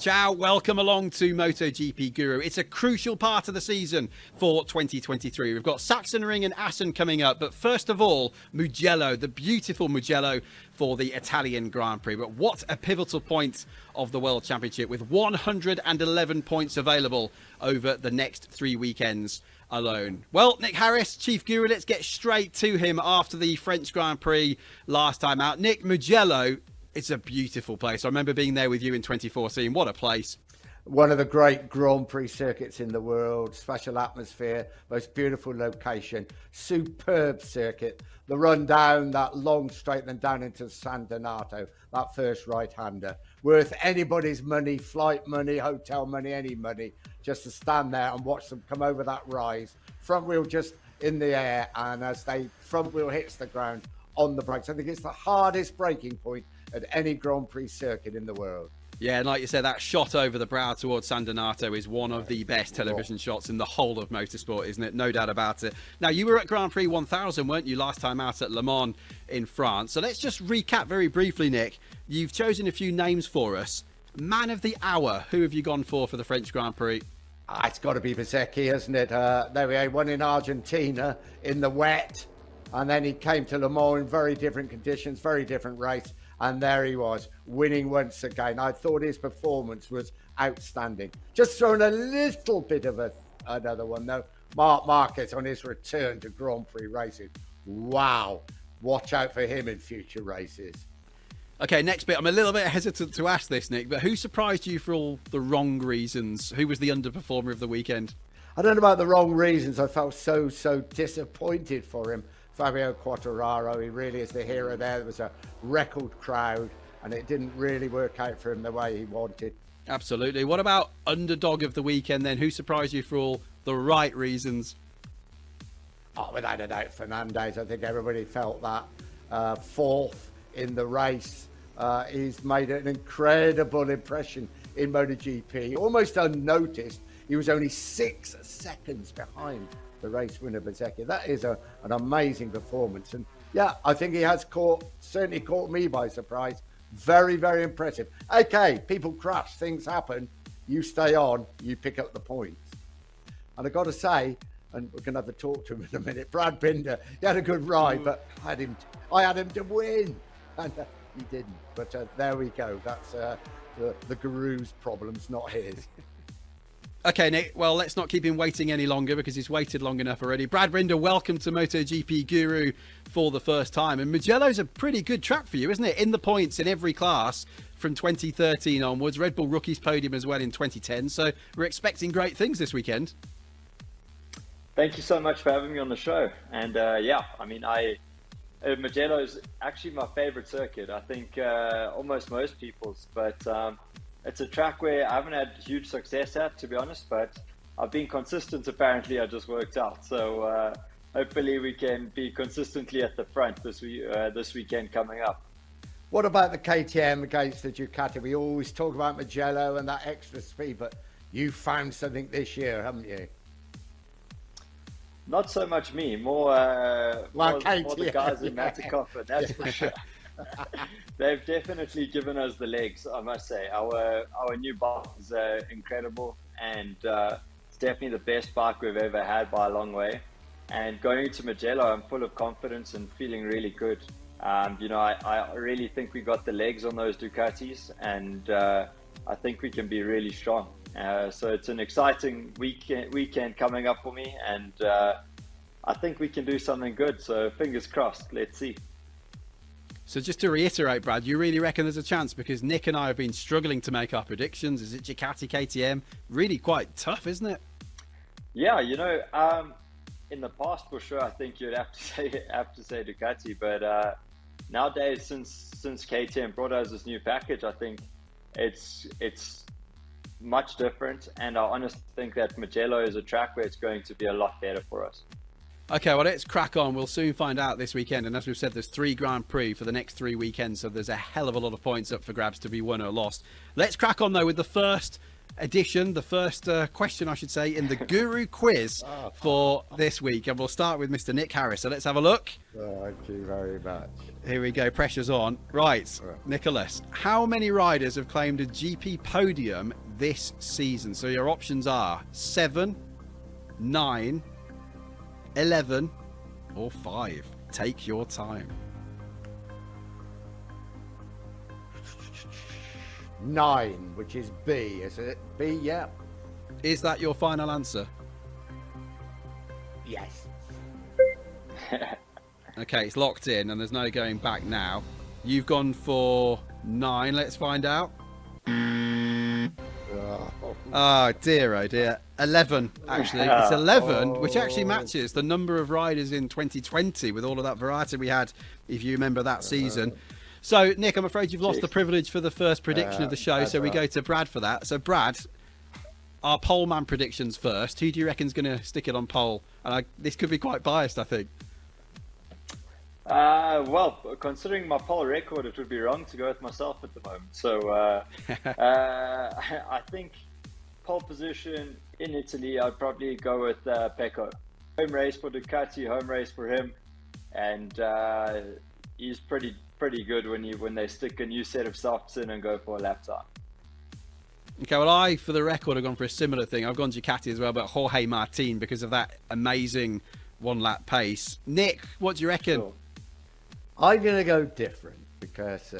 Ciao, welcome along to MotoGP Guru. It's a crucial part of the season for 2023. We've got Sachsenring and Assen coming up, but first of all, Mugello, the beautiful Mugello for the Italian Grand Prix. But what a pivotal point of the World Championship with 111 points available over the next 3 weekends alone. Well, Nick Harris, Chief Guru, let's get straight to him after the French Grand Prix last time out. Nick, Mugello, it's a beautiful place. I remember being there with you in 2014. What a place. One of the great Grand Prix circuits in the world. Special atmosphere, most beautiful location, superb circuit. The run down that long straight, then down into San Donato, that first right-hander. Worth anybody's money, flight money, hotel money, any money, just to stand there and watch them come over that rise. Front wheel just in the air, and as front wheel hits the ground on the brakes. I think it's the hardest braking point at any Grand Prix circuit in the world. Yeah, and like you said, that shot over the brow towards San Donato is one of the best television shots in the whole of motorsport, isn't it? No doubt about it. Now, you were at Grand Prix 1000, weren't you, last time out at Le Mans in France? So let's just recap very briefly, Nick. You've chosen a few names for us. Man of the hour, who have you gone for the French Grand Prix? It's got to be Bezzecchi, hasn't it? There we go, won in Argentina in the wet, and then he came to Le Mans in very different conditions, very different race. And there he was, winning once again. I thought his performance was outstanding. Just throwing a little bit of another one, though. Marc Marquez on his return to Grand Prix racing. Wow. Watch out for him in future races. Okay, next bit. I'm a little bit hesitant to ask this, Nick, but who surprised you for all the wrong reasons? Who was the underperformer of the weekend? I don't know about the wrong reasons. I felt so disappointed for him. Fabio Quartararo, he really is the hero there. There was a record crowd and it didn't really work out for him the way he wanted. Absolutely. What about underdog of the weekend then? Who surprised you for all the right reasons? Oh, without a doubt, Fernandez. I think everybody felt that. Fourth in the race. He's made an incredible impression in MotoGP. Almost unnoticed. He was only 6 seconds behind the race winner, Bezzecchi. That is an amazing performance. And yeah, I think he has certainly caught me by surprise. Very, very impressive. Okay, people crash, things happen. You stay on, you pick up the points. And I've got to say, and we're going to have to talk to him in a minute, Brad Binder, he had a good ride, but I had him to win. And he didn't. But there we go. That's the guru's problems, not his. Okay, Nick, well, let's not keep him waiting any longer because he's waited long enough already. Brad Binder, welcome to MotoGP Guru for the first time. And Mugello's a pretty good track for you, isn't it? In the points in every class from 2013 onwards. Red Bull Rookies podium as well in 2010. So we're expecting great things this weekend. Thank you so much for having me on the show. And yeah, I mean, Mugello is actually my favorite circuit. I think almost most people's, but it's a track where I haven't had huge success at, to be honest, but I've been consistent. Apparently, I just worked out. So hopefully we can be consistently at the front this weekend coming up. What about the KTM against the Ducati? We always talk about Mugello and that extra speed, but you found something this year, haven't you? Not so much me, more the guys in Matikoff, that's for sure. They've definitely given us the legs, I must say. Our new bike is incredible, and it's definitely the best bike we've ever had by a long way. And going into Mugello, I'm full of confidence and feeling really good. I really think we got the legs on those Ducatis, and I think we can be really strong. So it's an exciting weekend coming up for me, and I think we can do something good. So fingers crossed, let's see. So just to reiterate, Brad, you really reckon there's a chance? Because Nick and I have been struggling to make our predictions. Is it Ducati, KTM? Really quite tough, isn't it? Yeah, in the past for sure, I think you'd have to say Ducati. But nowadays, since KTM brought us this new package, I think it's much different. And I honestly think that Mugello is a track where it's going to be a lot better for us. Okay, well, let's crack on. We'll soon find out this weekend. And as we've said, there's 3 Grand Prix for the next 3 weekends. So there's a hell of a lot of points up for grabs to be won or lost. Let's crack on, though, with the first edition, the first question, I should say, in the Guru quiz for this week. And we'll start with Mr. Nick Harris. So let's have a look. Thank you very much. Here we go. Pressure's on. Right, Nicholas, how many riders have claimed a GP podium this season? So your options are 7, 9, 11, or 5. Take your time. 9, which is B, is it? B, yeah. Is that your final answer? Yes. Okay, it's locked in and there's no going back now. You've gone for 9. Let's find out. Oh dear, oh dear. 11, actually. It's 11, which actually matches the number of riders in 2020 with all of that variety we had, if you remember that season. So, Nick, I'm afraid you've lost the privilege for the first prediction of the show, so we go to Brad for that. So, Brad, our pole man predictions first. Who do you reckon's going to stick it on pole? And this could be quite biased, I think. Well, considering my pole record, it would be wrong to go with myself at the moment. So, I think pole position in Italy, I'd probably go with Pecco. Home race for Ducati, home race for him, and he's pretty good when they stick a new set of softs in and go for a lap time. Okay, well, I, for the record, have gone for a similar thing. I've gone Ducati as well, but Jorge Martin because of that amazing one-lap pace. Nick, what do you reckon? Sure. I'm going to go different because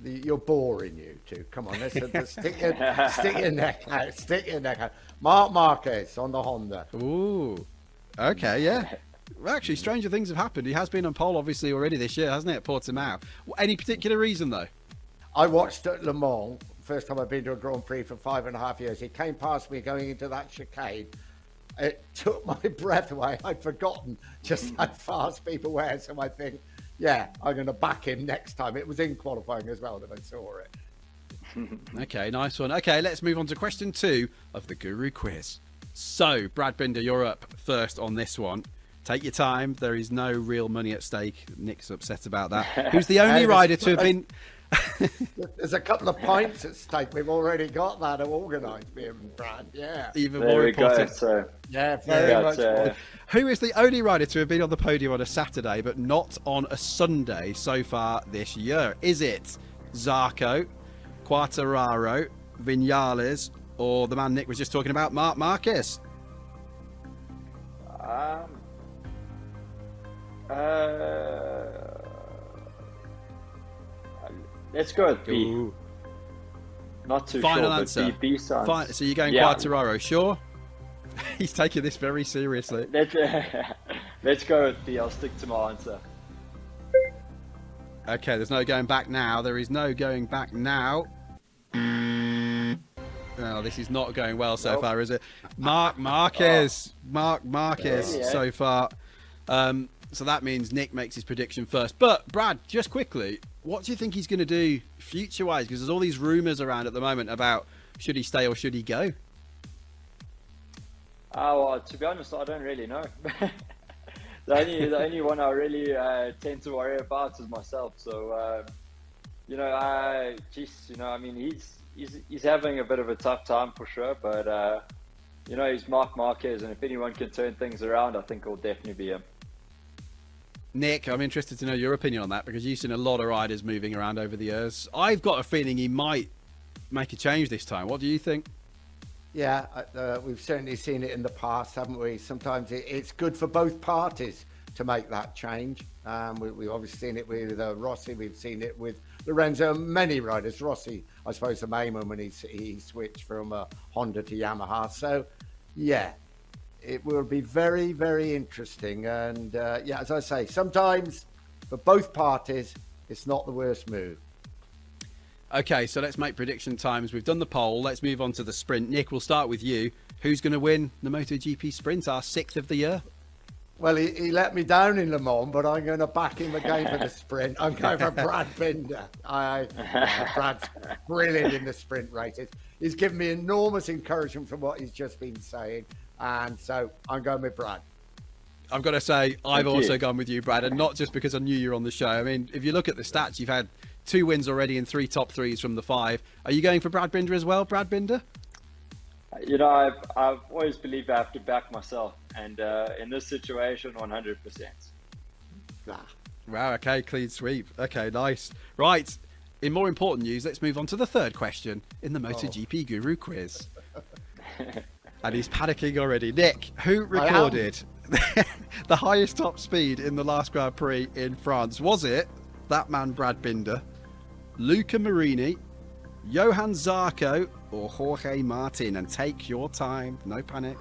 you're boring, you two. Come on, let's stick your neck out. Stick your neck out. Marc Marquez on the Honda. Ooh, okay, yeah. Well, actually, stranger things have happened. He has been on pole, obviously, already this year, hasn't he, at Portimao? Any particular reason, though? I watched at Le Mans, first time I've been to a Grand Prix for 5.5 years. He came past me going into that chicane. It took my breath away. I'd forgotten just how fast people were. So I think, yeah, I'm going to back him next time. It was in qualifying as well that I saw it. Okay, nice one. Okay, let's move on to question 2 of the Guru quiz. So, Brad Binder, you're up first on this one. Take your time. There is no real money at stake. Nick's upset about that. Who's the only rider to have been... There's a couple of pints at stake. We've already got that organised, me and Brad. Yeah. Even there more we important. Go, so. Yeah, very much. Who is the only rider to have been on the podium on a Saturday but not on a Sunday so far this year? Is it Zarco, Quartararo, Vinales, or the man Nick was just talking about, Marc Marquez? Let's go with B. Ooh. Not too Final sure, answer. but B sounds... So you're going Quartararo, sure? He's taking this very seriously. Let's go with B. I'll stick to my answer. Okay, there's no going back now. There is no going back now. Oh, this is not going well so far, is it? Marc Marquez. Marc Marquez so far. So that means Nick makes his prediction first. But, Brad, just quickly, what do you think he's going to do future-wise? Because there's all these rumours around at the moment about should he stay or should he go? Well, to be honest, I don't really know. the only one I really tend to worry about is myself. So, I mean, he's having a bit of a tough time for sure. But, he's Marc Marquez, and if anyone can turn things around, I think it'll definitely be him. Nick, I'm interested to know your opinion on that because you've seen a lot of riders moving around over the years. I've got a feeling he might make a change this time. What do you think? Yeah, we've certainly seen it in the past, haven't we? Sometimes it's good for both parties to make that change. We've obviously seen it with Rossi. We've seen it with Lorenzo, many riders. Rossi, I suppose, the main one when he switched from Honda to Yamaha. So, yeah. It will be very, very interesting. And as I say, sometimes for both parties, it's not the worst move. Okay, so let's make prediction times. We've done the poll. Let's move on to the sprint. Nick, we'll start with you. Who's going to win the MotoGP sprint, our 6th of the year? Well, he let me down in Le Mans, but I'm going to back him again for the sprint. I'm going for Brad Binder. Brad's brilliant in the sprint races. He's given me enormous encouragement from what he's just been saying. And so I'm going with Brad. I've got to say, I've also gone with you, Brad, and not just because I knew you were on the show. I mean, if you look at the stats, you've had 2 wins already and 3 top 3s from the 5. Are you going for Brad Binder as well, Brad Binder? I've always believed I have to back myself, and in this situation, 100%. Wow, okay, clean sweep. Okay, nice. Right, in more important news, let's move on to the third question in the MotoGP Guru quiz. And he's panicking already. Nick, who recorded the highest top speed in the last Grand Prix in France? Was it that man Brad Binder, Luca Marini, Johan Zarco, or Jorge Martin? And take your time, no panic.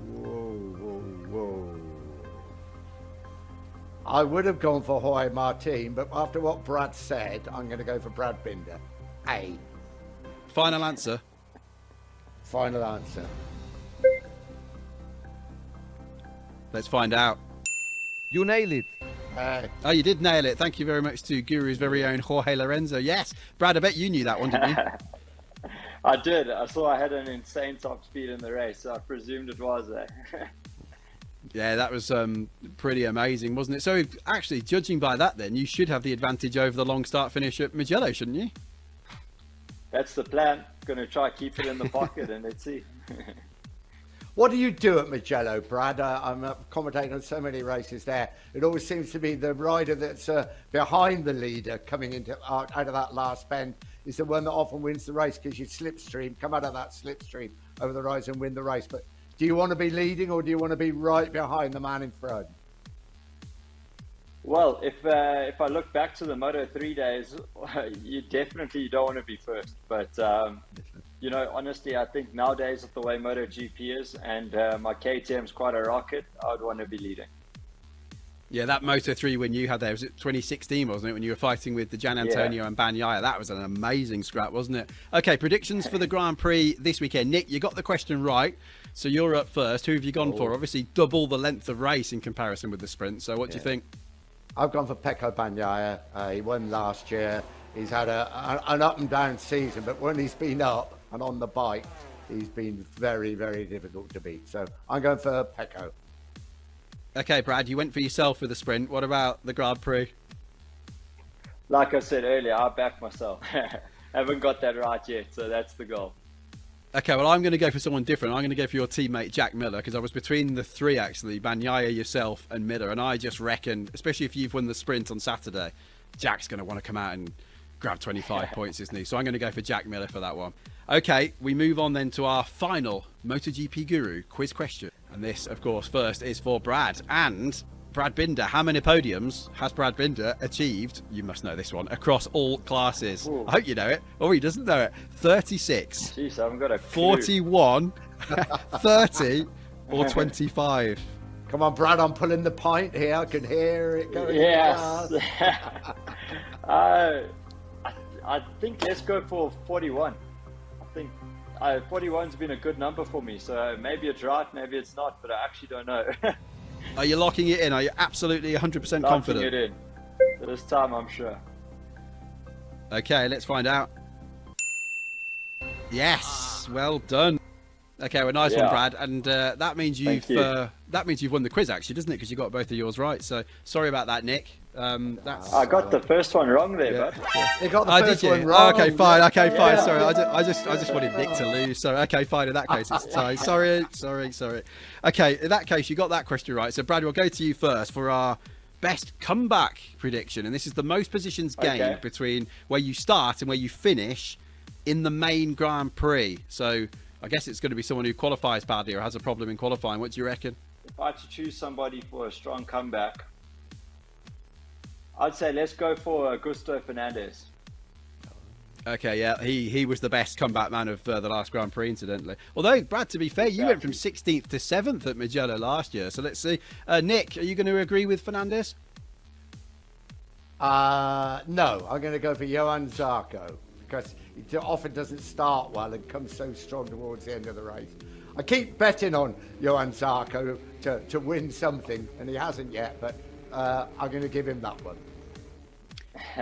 Whoa. I would have gone for Jorge Martin, but after what Brad said, I'm going to go for Brad Binder. Final answer. Final answer. Let's find out. You nailed it. Oh, you did nail it. Thank you very much to Guru's very own Jorge Lorenzo. Yes. Brad, I bet you knew that one, didn't you? I did. I saw I had an insane top speed in the race, so I presumed it was there. Yeah, that was pretty amazing, wasn't it? So, actually, judging by that, then, you should have the advantage over the long start finish at Mugello, shouldn't you? That's the plan. Going to try keep it in the pocket, and let's see. What do you do at Mugello, Brad? I'm commentating on so many races there. It always seems to be the rider that's behind the leader coming into out of that last bend is the one that often wins the race because you slipstream, come out of that slipstream over the rise and win the race. But do you want to be leading or do you want to be right behind the man in front? Well, if I look back to the Moto3 days, you definitely don't want to be first. But honestly, I think nowadays with the way MotoGP is and my KTM's quite a rocket, I would want to be leading. Yeah, that Moto3 win you had there, was it 2016, wasn't it, when you were fighting with the Gian Antonio and Bagnaia? That was an amazing scrap, wasn't it? Okay, predictions for the Grand Prix this weekend. Nick, you got the question right, so you're up first. Who have you gone for? Obviously, double the length of race in comparison with the sprint, so what do you think? I've gone for Pecco Bagnaia. He won last year. He's had an up and down season, but when he's been up and on the bike, he's been very, very difficult to beat. So I'm going for Pecco. Okay, Brad, you went for yourself with the sprint. What about the Grand Prix? Like I said earlier, I back myself. Haven't got that right yet, so that's the goal. Okay, well, I'm going to go for someone different. I'm going to go for your teammate, Jack Miller, because I was between the three, actually, Bagnaia, yourself, and Miller. And I just reckon, especially if you've won the sprint on Saturday, Jack's going to want to come out and grab 25 points, isn't he? So I'm going to go for Jack Miller for that one. Okay, we move on then to our final MotoGP Guru quiz question. And this, of course, first is for Brad. And Brad Binder, how many podiums has Brad Binder achieved? You must know this one, across all classes. Ooh. I hope you know it. Oh, he doesn't know it. 36. Jeez, I haven't got a clue. 41, 30, or 25. Come on, Brad, I'm pulling the pint here. I can hear it going. Yes. I think let's go for 41. I think 41's been a good number for me. So maybe it's right, maybe it's not, but I actually don't know. Are you locking it in? Are you absolutely 100% confident? Locking it in. This time, I'm sure. Okay, let's find out. Yes, well done. Okay, well, nice one, Brad. And that means you've won the quiz, actually, doesn't it? Because you got both of yours right. So sorry about that, Nick. I got the first one wrong there, bud. You got the first one wrong. Oh, okay, fine. Okay, fine. Sorry, I just wanted Nick to lose. So okay, fine. In that case, it's a tie. Sorry. Okay, in that case, you got that question right. So Brad, we'll go to you first for our best comeback prediction, and this is the most positions gained between where you start and where you finish in the main Grand Prix. So I guess it's going to be someone who qualifies badly or has a problem in qualifying. What do you reckon? If I had to choose somebody for a strong comeback, I'd say let's go for Augusto Fernandez. Okay, yeah, he was the best comeback man of the last Grand Prix, incidentally. Although, Brad, to be fair, you went from 16th to 7th at Mugello last year. So let's see. Nick, are you going to agree with Fernandez? No, I'm going to go for Johan Zarco because he often doesn't start well and comes so strong towards the end of the race. I keep betting on Johan Zarco to win something, and he hasn't yet, but I'm going to give him that one.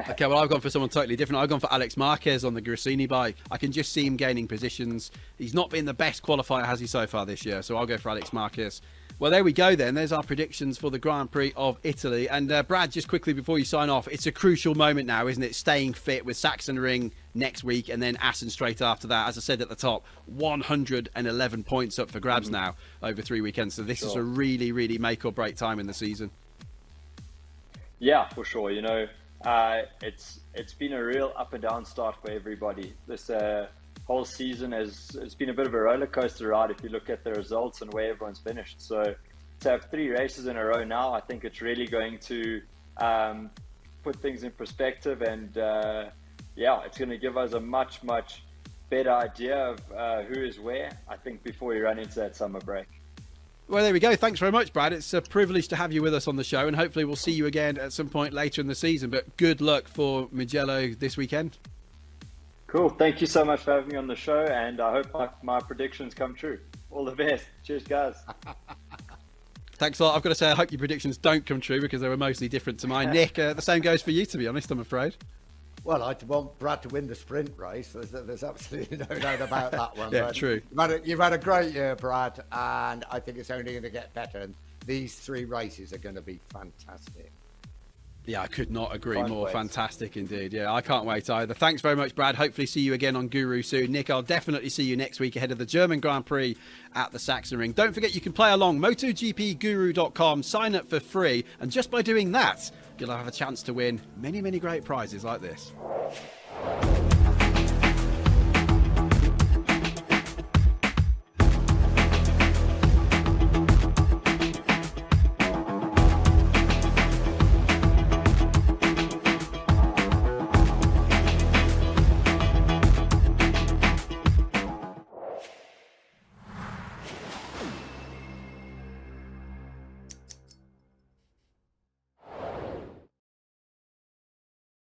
Okay, well, I've gone for someone totally different. I've gone for Alex Marquez on the Gresini bike. I can just see him gaining positions. He's not been the best qualifier, has he, so far this year? So I'll go for Alex Marquez Well, there we go then. There's our predictions for the Grand Prix of Italy. And Brad, just quickly before you sign off, it's a crucial moment now, isn't it? Staying fit with Sachsenring next week and then Assen straight after that. As I said at the top, 111 points up for grabs now over 3 weekends. So this is a really, really make or break time in the season. Yeah, for sure. You know, it's been a real up and down start for everybody. This whole season it's been a bit of a roller coaster ride if you look at the results and where everyone's finished. So to have 3 races in a row now, I think it's really going to put things in perspective, and it's going to give us a much better idea of who is where, I think, before we run into that summer break. Well, there we go. Thanks very much, Brad. It's a privilege to have you with us on the show, and hopefully we'll see you again at some point later in the season. But good luck for Mugello this weekend. Cool. Thank you so much for having me on the show, and I hope my predictions come true. All the best. Cheers, guys. Thanks a lot. I've got to say, I hope your predictions don't come true because they were mostly different to mine. Nick, the same goes for you, to be honest, I'm afraid. Well, I want Brad to win the sprint race. There's absolutely no doubt about that one. Yeah, true. You've had a great year, Brad, and I think it's only going to get better. And these 3 races are going to be fantastic. Yeah, I could not agree more. Fantastic indeed. Yeah, I can't wait either. Thanks very much, Brad. Hopefully see you again on Guru soon. Nick, I'll definitely see you next week ahead of the German Grand Prix at the Sachsenring. Don't forget you can play along, MotoGPGuru.com, sign up for free, and just by doing that, you'll have a chance to win many, many great prizes like this.